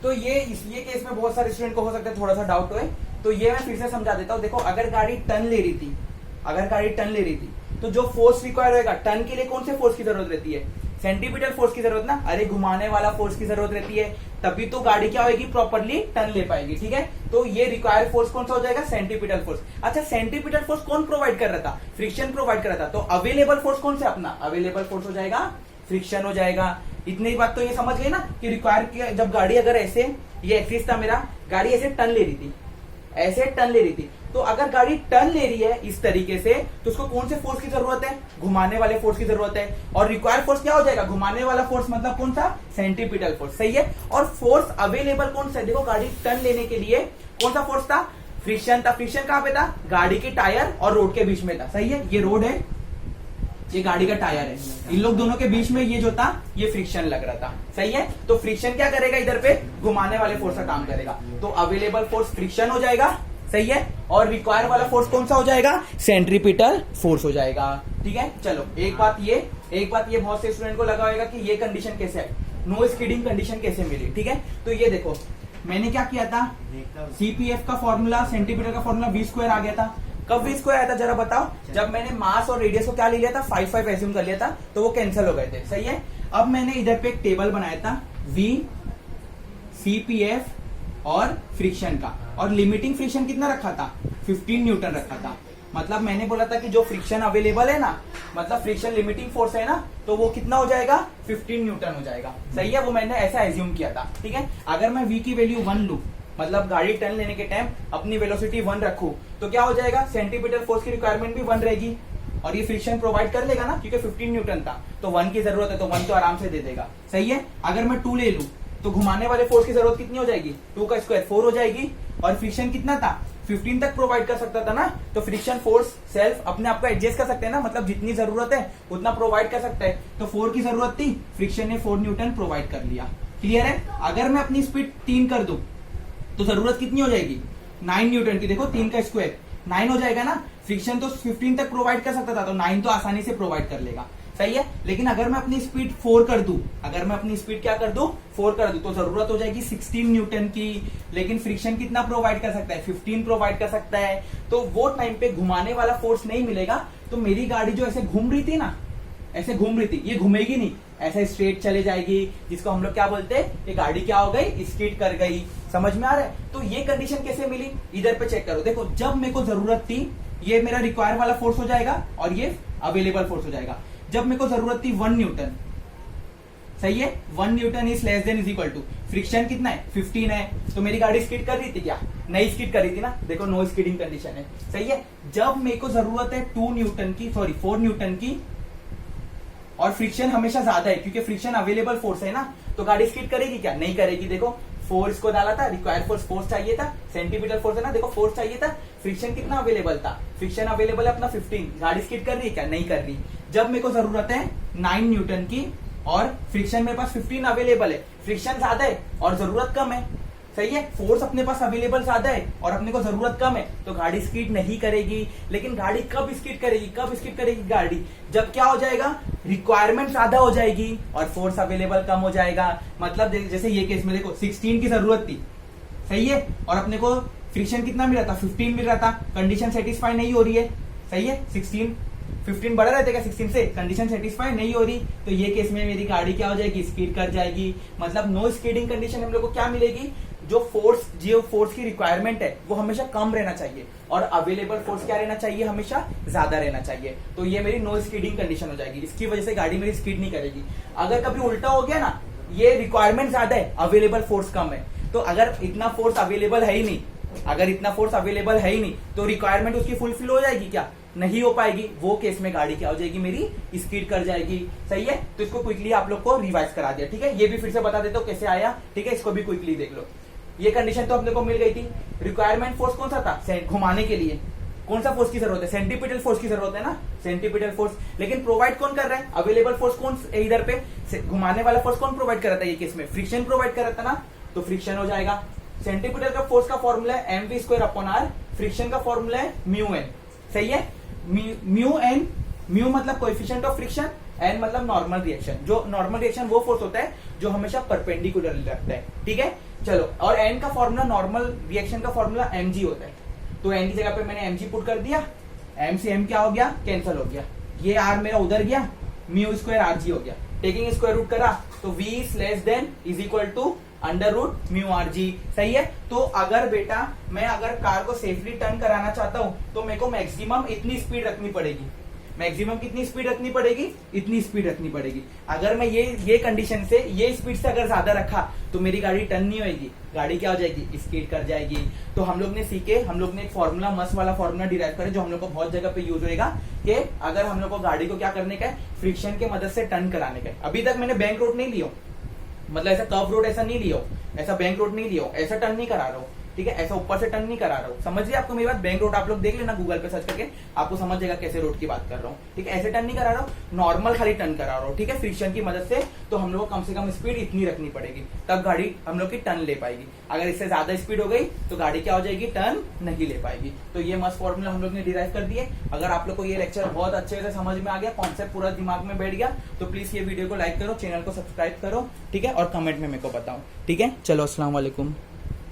तो ये केस में बहुत सारे स्टूडेंट को हो सकता है थोड़ा सा डाउट होए, तो ये मैं फिर से समझा देता हूँ। देखो अगर गाड़ी टर्न ले रही थी, तो जो फोर्स रिक्वायर होगा टर्न के लिए, कौन से फोर्स की जरूरत रहती है? सेंटीपिटल फोर्स की जरूरत ना, अरे घुमाने वाला फोर्स की जरूरत रहती है, तभी तो गाड़ी क्या होगी, प्रॉपर्ली टर्न ले पाएगी। ठीक है, तो ये रिक्वायर्ड फोर्स कौन सा हो जाएगा? Centripetal force. अच्छा, सेंटीपिटल फोर्स कौन प्रोवाइड कर रहा था? फ्रिक्शन प्रोवाइड कर रहा था। तो अवेलेबल फोर्स कौन सा? अपना अवेलेबल फोर्स हो जाएगा फ्रिक्शन हो जाएगा। इतनी बात तो ये समझ गए ना कि रिक्वायर, जब गाड़ी अगर ऐसे, ये एक्सिस था मेरा, गाड़ी ऐसे टर्न ले रही थी, तो अगर गाड़ी टर्न ले रही है इस तरीके से, तो उसको कौन से फोर्स की जरूरत है? घुमाने वाले फोर्स की जरूरत है। और रिक्वायर्ड फोर्स क्या हो जाएगा? घुमाने वाला फोर्स, मतलब कौन सा? Centripetal force. सही है। और फोर्स अवेलेबल कौन सा है? देखो गाड़ी टर्न लेने के लिए कौन सा फोर्स था? फ्रिक्शन था। फ्रिक्शन कहां पे था? गाड़ी के टायर और रोड के बीच में था। सही है, ये रोड है, ये गाड़ी का टायर है, इन लोग दोनों के बीच में ये जो था, ये फ्रिक्शन लग रहा था। सही है, तो फ्रिक्शन क्या करेगा? इधर पे घुमाने वाले फोर्स का काम करेगा। तो अवेलेबल फोर्स फ्रिक्शन हो जाएगा। सही है, और रिक्वायर वाला फोर्स कौन सा हो जाएगा? सेंट्रीपिटल फोर्स हो जाएगा। ठीक है, चलो एक बात ये बहुत से स्टूडेंट को लगा होगा कि ये कंडीशन कैसे है, नो स्किडिंग कंडीशन कैसे मिली। ठीक है, तो ये देखो मैंने क्या किया था, सीपीएफ का फॉर्मूला, सेंटीमीटर का फॉर्मूला v² आ गया था। कब v² आया था जरा बताओ? जब मैंने मास और रेडियस को क्या ले लिया था, 5 एज्यूम कर लिया था, तो वो कैंसिल हो गए थे। सही है, अब मैंने इधर पे एक टेबल बनाया था v, सीपीएफ और फ्रिक्शन का, और लिमिटिंग फ्रिक्शन कितना रखा था? 15 न्यूटन रखा था। मतलब मैंने बोला था कि जो फ्रिक्शन अवेलेबल है ना, मतलब फ्रिक्शन लिमिटिंग फोर्स है ना, तो वो कितना हो जाएगा? 15 न्यूटन हो जाएगा। सही है, वो मैंने ऐसा एज्यूम किया था। ठीक है, अगर मैं v की वैल्यू 1 लूं, मतलब गाड़ी टर्न लेने के टाइम अपनी वेलोसिटी 1 रखूं, तो क्या हो जाएगा? सेंटीमीटर फोर्स की रिक्वायरमेंट भी 1 रहेगी, और ये फ्रिक्शन प्रोवाइड कर लेगा ना, क्योंकि 15 न्यूटन था, तो 1 की जरूरत है, तो 1 तो आराम से दे देगा। सही है, अगर मैं 2 ले लूं, तो घुमाने वाले फोर्स की जरूरत कितनी हो जाएगी? 2 का स्क्वायर 4 हो जाएगी, और फ्रिक्शन कितना था? 15 तक प्रोवाइड कर सकता था ना, तो फ्रिक्शन फोर्स सेल्फ अपने आप को एडजस्ट कर सकते हैं ना, मतलब जितनी जरूरत है उतना प्रोवाइड कर सकता है। तो 4 की जरूरत थी, फ्रिक्शन ने 4 न्यूटन प्रोवाइड कर लिया। क्लियर है? अगर मैं अपनी स्पीड 3 कर दूं, तो जरूरत कितनी हो जाएगी? 9 न्यूटन की। देखो 3 का स्क्वायर 9 हो जाएगा ना, फ्रिक्शन तो 15 तक प्रोवाइड कर सकता था, तो 9 तो आसानी से प्रोवाइड कर लेगा। सही है, लेकिन अगर मैं अपनी स्पीड 4 कर दूं, अगर मैं अपनी स्पीड क्या कर दूं? 4 कर दूं, तो जरूरत हो जाएगी 16 न्यूटन की, लेकिन फ्रिक्शन कितना प्रोवाइड कर सकता है? 15 प्रोवाइड कर सकता है। तो वो टाइम पे घुमाने वाला फोर्स नहीं मिलेगा, तो मेरी गाड़ी जो ऐसे घूम रही थी ना, ऐसे घूम रही थी, ये घूमेगी नहीं, ऐसे स्ट्रेट चले जाएगी, जिसको हम लोग क्या बोलते हैं, ये गाड़ी क्या हो गई? स्किड कर गई। समझ में आ रहा है? तो ये कंडीशन कैसे मिली? इधर पे चेक करो। देखो जब मेरे को जरूरत थी, ये मेरा रिक्वायर वाला फोर्स हो जाएगा, और ये अवेलेबल फोर्स हो जाएगा। जब मेरे को जरूरत थी 1 न्यूटन, सही है, 1 newton is less than is equal to, friction कितना है? 15 है, तो मेरी गाड़ी स्किड कर रही थी क्या? नहीं स्किड कर रही थी ना, देखो नो स्किडिंग कंडीशन है। सही है, जब मेरे को जरूरत है 4 न्यूटन की, और फ्रिक्शन हमेशा ज्यादा है, क्योंकि फ्रिक्शन अवेलेबल फोर्स है ना, तो गाड़ी स्किड करेगी क्या? नहीं करेगी। देखो फोर्स को डाला था, रिक्वायर्ड फोर्स चाहिए था, सेंटीमीटर फोर्स है ना, देखो फोर्स चाहिए था, फ्रिक्शन कितना अवेलेबल था? फ्रिक्शन अवेलेबल है अपना 15, गाड़ी स्किड कर रही है क्या? नहीं कर रही। जब मेरे को जरूरत है 9 न्यूटन की, और फ्रिक्शन मेरे पास 15 अवेलेबल है, फ्रिक्शन ज्यादा है और जरूरत कम है। सही है, फोर्स अपने पास अवेलेबल ज्यादा है और अपने को जरूरत कम है, तो गाड़ी स्किड नहीं करेगी। लेकिन गाड़ी कब स्किड करेगी गाड़ी? जब क्या हो जाएगा? रिक्वायरमेंट ज्यादा हो जाएगी और फोर्स अवेलेबल कम हो जाएगा। मतलब जैसे ये केस में देखो 16 की जरूरत थी, सही है, और अपने को फ्रिक्शन कितना मिल रहा था? 15 मिल रहा था, कंडीशन सेटिस्फाई नहीं हो रही है। सही है, 15 बड़ा रहता है 16 से, कंडीशन सेटिस्फाई नहीं हो रही, तो ये केस में मेरी गाड़ी क्या हो जाएगी? स्किड कर जाएगी। मतलब नो स्किडिंग कंडीशन हम लोग को क्या मिलेगी? जो फोर्स की रिक्वायरमेंट है वो हमेशा कम रहना चाहिए, और अवेलेबल फोर्स क्या रहना चाहिए? हमेशा ज्यादा रहना चाहिए। तो ये मेरी नो स्किडिंग कंडीशन हो जाएगी, इसकी वजह से गाड़ी मेरी स्किड नहीं करेगी। अगर कभी उल्टा हो गया ना, ये रिक्वायरमेंट ज्यादा है, अवेलेबल फोर्स कम है, तो अगर इतना फोर्स अवेलेबल है ही नहीं, तो रिक्वायरमेंट उसकी फुलफिल हो जाएगी क्या? नहीं हो पाएगी। वो केस में गाड़ी क्या हो जाएगी? मेरी स्किड कर जाएगी। सही है, तो इसको क्विकली आप लोग को रिवाइज करा दिया। ठीक है, ये भी फिर से बता देता हूँ कैसे आया। ठीक है, इसको भी क्विकली देख लो। ये कंडीशन तो अपने को मिल गई थी। रिक्वायरमेंट फोर्स कौन सा था? घुमाने के लिए कौन सा फोर्स की जरूरत है? सेंटीपिटल फोर्स की जरूरत है ना, सेंटीपिटल फोर्स। लेकिन प्रोवाइड कौन कर रहा है? अवेलेबल फोर्स कौन? इधर पे घुमाने वाला फोर्स कौन प्रोवाइड कर रहा था? ये केस में फ्रिक्शन प्रोवाइड कर रहा था ना, तो फ्रिक्शन हो जाएगा। सेंटीपिटल का फोर्स का फॉर्मूला है mv² अपॉन r, फ्रिक्शन का फॉर्मूला है μn। सही है, μn म्यू मतलब कोएफिशिएंट ऑफ फ्रिक्शन, एन मतलब नॉर्मल रिएक्शन। जो नॉर्मल रिएक्शन वो फोर्स होता है जो हमेशा परपेंडिकुलरली लगता है, ठीक है। चलो, और एन का फॉर्मूला, नॉर्मल रिएक्शन का फॉर्मूला mg होता है, तो एन की जगह पे मैंने mg पुट कर दिया, एम से एम क्या हो गया, कैंसिल हो गया, ये आर मेरा उधर गया, म्यू स्क्वायर आरजी हो गया, टेकिंग स्क्वायर रूट करा तो v is less than is equal to under root mu R g, सही है। तो अगर बेटा मैं अगर कार को सेफली टर्न कराना चाहता हूं तो मेरे को मैक्सिमम इतनी स्पीड रखनी पड़ेगी, मैक्सिमम कितनी स्पीड रखनी पड़ेगी, इतनी स्पीड रखनी पड़ेगी। अगर मैं ये कंडीशन से, ये स्पीड से अगर ज्यादा रखा तो मेरी गाड़ी टर्न नहीं होगी, गाड़ी क्या हो जाएगी, स्किड कर जाएगी। तो हम लोग ने सीखे, हम लोग ने एक फॉर्मूला, मस्त वाला फॉर्मूला डिराइव करे जो हम लोग को बहुत जगह पे यूज होएगा कि अगर हम लोग को गाड़ी को क्या करने का है, फ्रिक्शन के मदद से टर्न कराने का है। अभी तक मैंने बैंक रोड नहीं लियो, मतलब ऐसा कर्व रोड ऐसा नहीं लियो, ऐसा बैंक रोड नहीं लियो, ऐसा टर्न नहीं करा रहा हूँ, ठीक है, ऐसा ऊपर से टर्न नहीं करा रहा हूँ। समझ लिया आपको मेरी बात। बैंक रोड आप लोग देख लेना गूगल पे सर्च करके, आपको समझ जाएगा कैसे रोड की बात कर रहा हूँ, ठीक है। ऐसे टर्न नहीं करा रहा हूँ, नॉर्मल खाली टर्न करा रहा हूँ, ठीक है, फ्रिक्शन की मदद से। तो हम लोग को कम से कम स्पीड इतनी रखनी पड़ेगी, तब गाड़ी हम लोग की टर्न ले पाएगी। अगर इससे ज्यादा स्पीड हो गई तो गाड़ी क्या हो जाएगी, टर्न नहीं ले पाएगी। तो ये मस्त फॉर्मूला हम लोग ने डिराइव कर दिए। अगर आप लोग को ये लेक्चर बहुत अच्छे से समझ में आ गया, कॉन्सेप्ट पूरा दिमाग में बैठ गया, तो प्लीज ये वीडियो को लाइक करो, चैनल को सब्सक्राइब करो, ठीक है, और कमेंट में मेरे को बताओ, ठीक है। चलो, अस्सलाम वालेकुम।